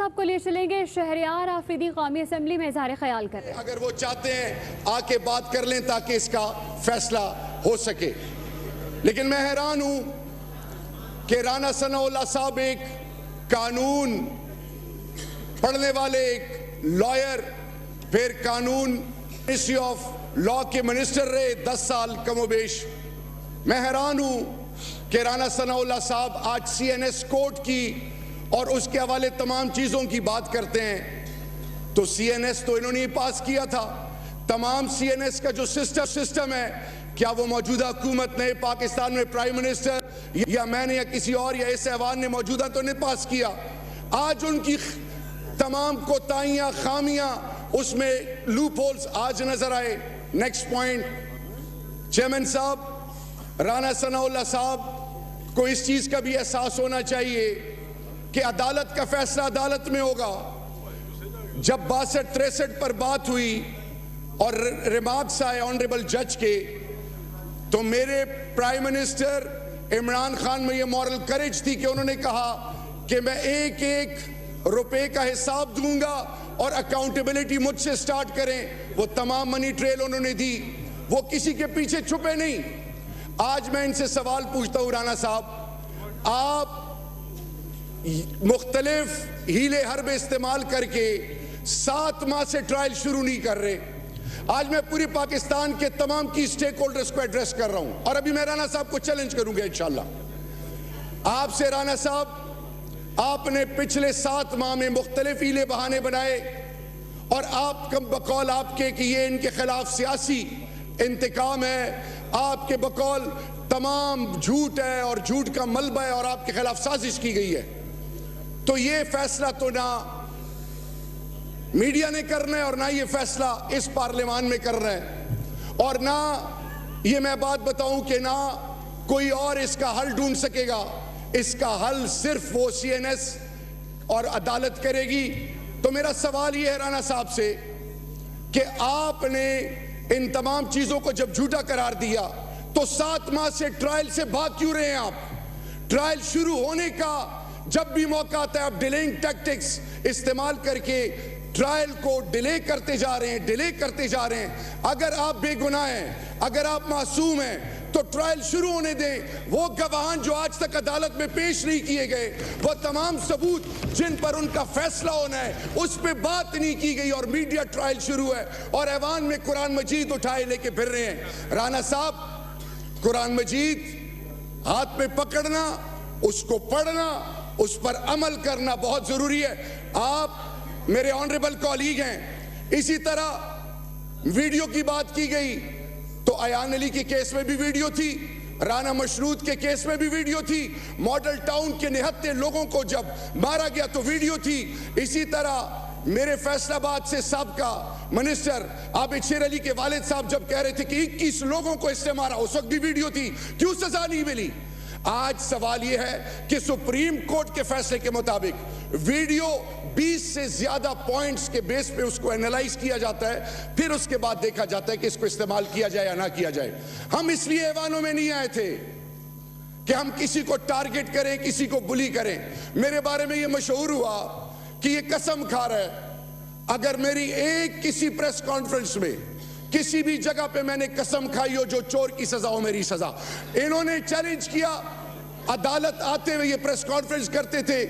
صاحب کو لیے چلیں گے. شہریار آفریدی قومی اسمبلی میں اظہار خیال کر رہے ہیں. اگر وہ چاہتے ہیں آ کے بات کر لیں تاکہ اس کا فیصلہ ہو سکے. لیکن میں حیران ہوں کہ رانا ثناء اللہ صاحب ایک قانون پڑھنے والے ایک لائر، پھر قانون منسٹری آف لا کے منسٹر رہے 10 سال کم و بیش. میں حیران ہوں کہ رانا ثناء اللہ صاحب آج CNS کوڈ کی اور اس کے حوالے تمام چیزوں کی بات کرتے ہیں. تو CNS تو انہوں نے پاس کیا تھا. تمام CNS کا جو سسٹم ہے، کیا وہ موجودہ حکومت نے پاکستان میں پرائم منسٹر یا میں نے یا کسی اور یا اس ایوان نے موجودہ تو نہیں پاس کیا؟ آج ان کی تمام کوتاہیاں، خامیاں، اس میں لوپ ہولز آج نظر آئے. نیکسٹ پوائنٹ، چیئرمین صاحب، رانا ثناء اللہ صاحب کو اس چیز کا بھی احساس ہونا چاہیے کہ عدالت کا فیصلہ عدالت میں ہوگا. جب 62-63 پر بات ہوئی اور ریمارکس آئے آنریبل جج کے، تو میرے پرائم منسٹر عمران خان میں یہ مورل کریج تھی کہ انہوں نے کہا کہ میں ایک ایک روپے کا حساب دوں گا اور اکاؤنٹیبلٹی مجھ سے سٹارٹ کریں. وہ تمام منی ٹریل انہوں نے دی، وہ کسی کے پیچھے چھپے نہیں. آج میں ان سے سوال پوچھتا ہوں رانا صاحب، آپ مختلف ہیلے حربے استعمال کر کے 7 ماہ سے ٹرائل شروع نہیں کر رہے. آج میں پوری پاکستان کے تمام کی سٹیک ہولڈرز کو ایڈریس کر رہا ہوں، اور ابھی میں رانا صاحب کو چیلنج کروں گا انشاءاللہ. آپ سے رانا صاحب، آپ نے پچھلے 7 ماہ میں مختلف ہیلے بہانے بنائے، اور آپ کا بقول آپ کے کہ یہ ان کے خلاف سیاسی انتقام ہے، آپ کے بقول تمام جھوٹ ہے اور جھوٹ کا ملبہ ہے اور آپ کے خلاف سازش کی گئی ہے. تو یہ فیصلہ تو نہ میڈیا نے کرنا ہے اور نہ یہ فیصلہ اس پارلیمان میں کرنا ہے، اور نہ یہ میں بات بتاؤں کہ نہ کوئی اور اس کا حل ڈھونڈ سکے گا. اس کا حل صرف وہ CNS اور عدالت کرے گی. تو میرا سوال یہ ہے رانا صاحب سے کہ آپ نے ان تمام چیزوں کو جب جھوٹا قرار دیا تو 7 ماہ سے ٹرائل سے بھاگ کیوں رہے ہیں آپ؟ ٹرائل شروع ہونے کا جب بھی موقع آتا ہے آپ ڈیلینگ ٹیکٹکس استعمال کر کے ٹرائل کو ڈیلے کرتے جا رہے ہیں. اگر آپ بے گناہ ہیں، اگر آپ معصوم ہیں تو ٹرائل شروع ہونے دیں. وہ گواہان جو آج تک عدالت میں پیش نہیں کیے گئے، وہ تمام ثبوت جن پر ان کا فیصلہ ہونا ہے، اس پہ بات نہیں کی گئی، اور میڈیا ٹرائل شروع ہے اور ایوان میں قرآن مجید اٹھائے لے کے پھر رہے ہیں. رانا صاحب، قرآن مجید ہاتھ میں پکڑنا، اس کو پڑھنا، اس پر عمل کرنا بہت ضروری ہے. آپ میرے آنریبل کولیگ ہیں. اسی طرح ویڈیو کی بات کی گئی تو ایان علی کے کیس میں بھی ویڈیو تھی، رانا مشروط کے کیس میں بھی ویڈیو تھی، ماڈل ٹاؤن کے 79 لوگوں کو جب مارا گیا تو ویڈیو تھی. اسی طرح میرے فیصل آباد سے سابقہ منسٹر عابد شیر علی کے والد صاحب جب کہہ رہے تھے کہ 21 لوگوں کو اس سے مارا، اس وقت بھی ویڈیو تھی. کیوں سزا نہیں ملی؟ آج سوال یہ ہے کہ سپریم کورٹ کے فیصلے کے مطابق ویڈیو 20 سے زیادہ پوائنٹس کے بیس پہ اس کو اینالائز کیا جاتا ہے، پھر اس کے بعد دیکھا جاتا ہے کہ اس کو استعمال کیا جائے یا نہ کیا جائے. ہم اس لیے ایوانوں میں نہیں آئے تھے کہ ہم کسی کو ٹارگٹ کریں، کسی کو بلی کریں. میرے بارے میں یہ مشہور ہوا کہ یہ قسم کھا رہا ہے. اگر میری ایک کسی پریس کانفرنس میں کسی بھی جگہ پہ میں نے قسم کھائی ہو جو چور کی سزا ہو میری سزا. انہوں نے چیلنج کیا، عدالت آتے ہوئے یہ پریس کانفرنس کرتے تھے.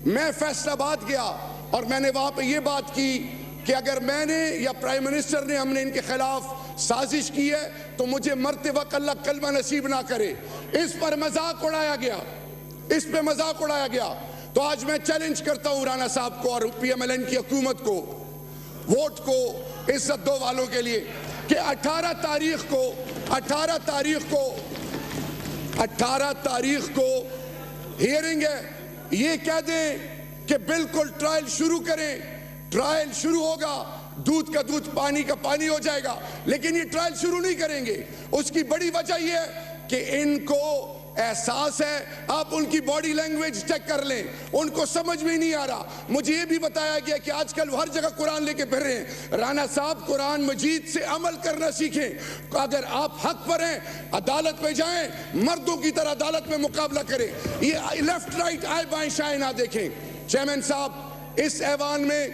میں فیصل آباد گیا اور میں نے وہاں پہ یہ بات کی کہ اگر میں نے یا پرائم منسٹر نے ہم نے ان کے خلاف سازش کی ہے تو مجھے مرتے وقت اللہ کلمہ نصیب نہ کرے. اس پر مذاق اڑایا گیا، اس پہ مذاق اڑایا گیا. تو آج میں چیلنج کرتا ہوں رانا صاحب کو اور PMLN کی حکومت کو، ووٹ کو عزت دو والوں کے لیے، کہ 18 تاریخ کو ہیئرنگ ہے. یہ کہہ دیں کہ بالکل ٹرائل شروع کریں. ٹرائل شروع ہوگا، دودھ کا دودھ پانی کا پانی ہو جائے گا، لیکن یہ ٹرائل شروع نہیں کریں گے. اس کی بڑی وجہ یہ ہے کہ ان کو احساس ہے. آپ ان کی باڈی لینگویج چیک کر لیں، ان کو سمجھ میں نہیں آ رہا. مجھے یہ بھی بتایا گیا کہ آج کل ہر جگہ قرآن لے کے پھر رہے ہیں. رانا صاحب، قرآن مجید سے عمل کرنا سیکھیں. اگر آپ حق پر ہیں عدالت میں جائیں، مردوں کی طرح عدالت میں مقابلہ کریں. یہ لیفٹ رائٹ آئے بائیں شائیں نہ دیکھیں. چیئرمین صاحب، اس ایوان میں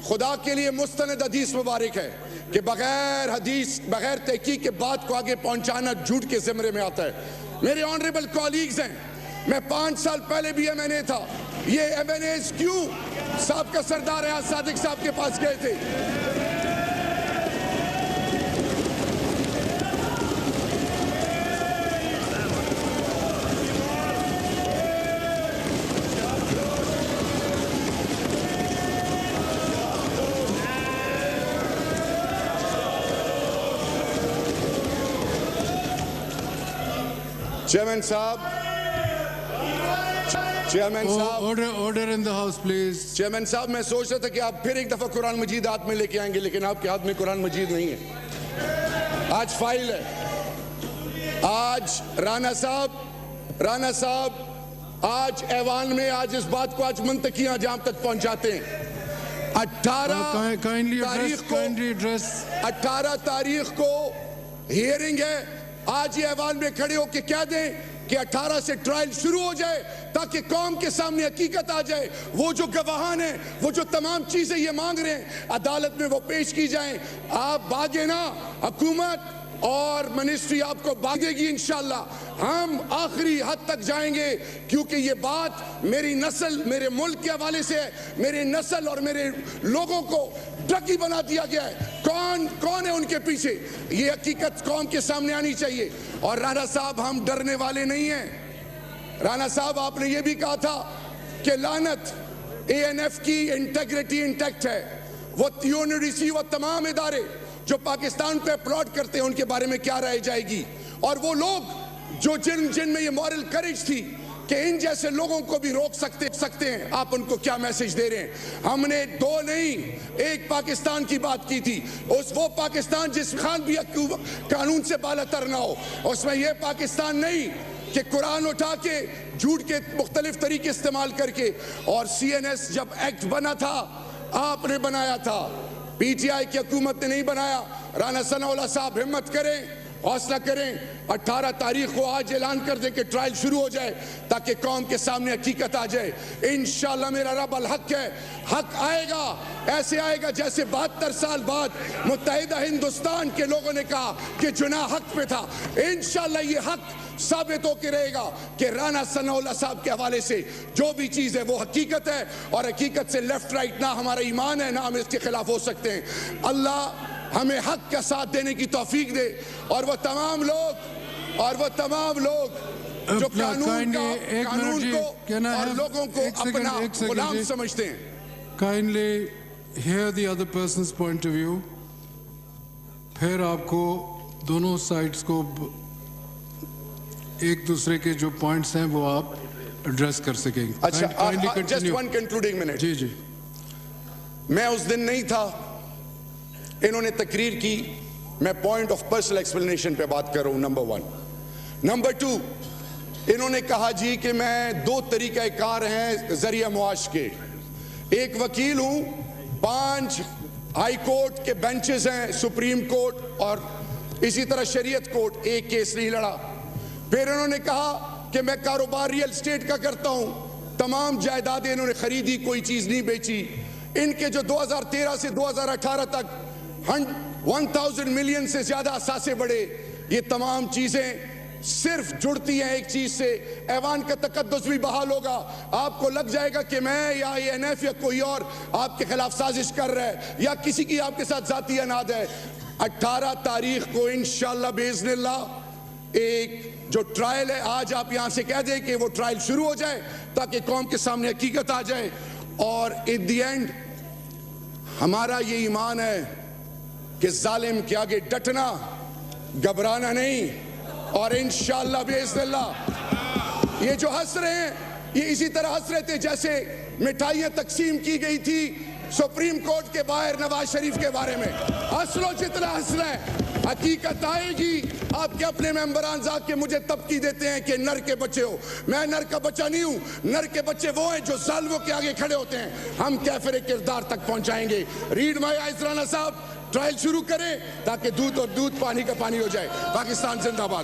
خدا کے لیے مستند حدیث مبارک ہے کہ بغیر حدیث بغیر تحقیق کے بات کو آگے پہنچانا جھوٹ کے زمرے میں آتا ہے. میرے آنریبل کولیگز ہیں, میں 5 سال پہلے بھی MNA تھا. یہ MNAs کیوں صاحب کا سردار ریاض صادق صاحب کے پاس گئے تھے؟ چیئرمین صاحب Order in the house, please. Chairman صاحب, میں سوچ رہا تھا کہ آپ پھر ایک دفعہ قرآن مجید ہاتھ میں لے کے آئیں گے, لیکن آپ کے ہاتھ میں قرآن مجید نہیں ہے. آج فائل ہے. آج رانا صاحب آج ایوان میں آج اس بات کو آج منطقیاں جہاں تک پہنچاتے ہیں. 18 تاریخ کو ہیئرنگ ہے. آج یہ ایوان میں کھڑے ہو کے کہہ دیں کہ 18 سے ٹرائل شروع ہو جائے تاکہ قوم کے سامنے حقیقت آ جائے. وہ جو گواہان ہیں, وہ جو تمام چیزیں یہ مانگ رہے ہیں, عدالت میں وہ پیش کی جائیں. آپ بھاگے نا, حکومت اور منسٹری آپ کو بھاگے گی انشاءاللہ. ہم آخری حد تک جائیں گے کیونکہ یہ بات میری نسل, میرے ملک کے حوالے سے ہے. میرے نسل اور میرے لوگوں کو ڈکی بنا دیا گیا ہے. کون ہے ان کے پیچھے؟ یہ حقیقت قوم کے سامنے آنی چاہیے. اور رانا صاحب, ہم ڈرنے والے نہیں ہیں. رانا صاحب, آپ نے یہ بھی کہا تھا کہ لعنت ANF کی انٹیگریٹی انٹیکٹ ہے. وہ UNODC, وہ تمام ادارے جو پاکستان پہ پلاٹ کرتے ہیں, ان کے بارے میں کیا رائے جائے گی؟ اور وہ لوگ جو جن میں یہ مورل کریج تھی کہ ان جیسے لوگوں کو بھی روک سکتے ہیں, آپ ان کو کیا میسج دے رہے ہیں؟ ہم نے 2 نہیں 1 پاکستان کی بات کی تھی. وہ پاکستان جس خان بھی قانون سے بالا تر نہ ہو. اس میں یہ پاکستان نہیں کہ قرآن اٹھا کے جھوٹ کے مختلف طریقے استعمال کر کے. اور CNS جب ایکٹ بنا تھا, آپ نے بنایا تھا, PTI کی حکومت نے نہیں بنایا. رانا ثناء اللہ صاحب, ہمت کریں, حوصلہ کریں. 18 تاریخ کو آج اعلان کر دیں کہ ٹرائل شروع ہو جائے تاکہ قوم کے سامنے حقیقت آ جائے. انشاءاللہ میرا رب الحق ہے. حق آئے گا, ایسے آئے گا جیسے 72 سال بعد متحدہ ہندوستان کے لوگوں نے کہا کہ جناح حق پہ تھا. انشاءاللہ یہ حق ثابت ہو کے رہے گا کہ رانا ثناء اللہ صاحب کے حوالے سے جو بھی چیز ہے وہ حقیقت ہے. اور حقیقت سے لیفٹ رائٹ نہ ہمارا ایمان ہے, نہ ہم اس کے خلاف ہو سکتے ہیں. اللہ ہمیں حق کا ساتھ دینے کی توفیق دے. اور وہ تمام لوگ جو قانون کو اور لوگوں کو اپنا غلام سمجھتے ہیں. Kindly hear the other person's point of view. پھر آپ کو دونوں سائڈز کو ایک دوسرے کے جو پوائنٹس ہیں وہ آپ ایڈریس کر سکیں. اچھا, just one concluding minute. جی میں اس دن نہیں تھا, انہوں نے تقریر کی. میں پوائنٹ آف پرسنل ایکسپلینیشن پہ بات کر رہا ہوں, نمبر 1. نمبر 2, انہوں نے کہا جی کہ میں 2 طریقہ کار ہیں ذریعہ معاش کے. ایک وکیل ہوں, 5 ہائی کورٹ کے بینچز ہیں, سپریم کورٹ اور اسی طرح شریعت کورٹ, ایک کیس نہیں لڑا. پھر انہوں نے کہا کہ میں کاروبار ریل اسٹیٹ کا کرتا ہوں, تمام جائیدادیں انہوں نے خریدی, کوئی چیز نہیں بیچی. ان کے جو 2013 سے 2018 تک 1000 ملین سے زیادہ اثاثے بڑھے, یہ تمام چیزیں صرف جڑتی ہیں ایک چیز سے. ایوان کا تقدس بھی بحال ہوگا. آپ کو لگ جائے گا کہ میں یا ANF یا کوئی اور آپ کے خلاف سازش کر رہا ہے یا کسی کی آپ کے ساتھ ذاتی اناد ہے. 18 تاریخ کو انشاءاللہ باذن اللہ ایک جو ٹرائل ہے, آج آپ یہاں سے کہہ دیں کہ وہ ٹرائل شروع ہو جائے تاکہ قوم کے سامنے حقیقت آ جائے. اور ایٹ دی اینڈ ہمارا یہ ایمان ہے کہ ظالم کے آگے ڈٹنا, گھبرانا نہیں. اور انشاءاللہ باذن اللہ یہ جو ہنس رہے ہیں, یہ اسی طرح ہنس رہے تھے جیسے مٹھائیاں تقسیم کی گئی تھی سپریم کورٹ کے باہر نواز شریف کے بارے میں. ہنس لو جتنا ہنسنا ہے, حقیقت آئے گی. آپ کے اپنے ممبران ذات کے مجھے تبکی دیتے ہیں کہ نر کے بچے ہو. میں نر کا بچہ نہیں ہوں. نر کے بچے وہ ہیں جو ظالموں کے آگے کھڑے ہوتے ہیں. ہم کیفر کردار تک پہنچائیں گے. ریڈ مائی آئیز رانا صاحب, ٹرائل شروع کریں تاکہ دودھ اور دودھ پانی کا پانی ہو جائے. پاکستان زندہ باد.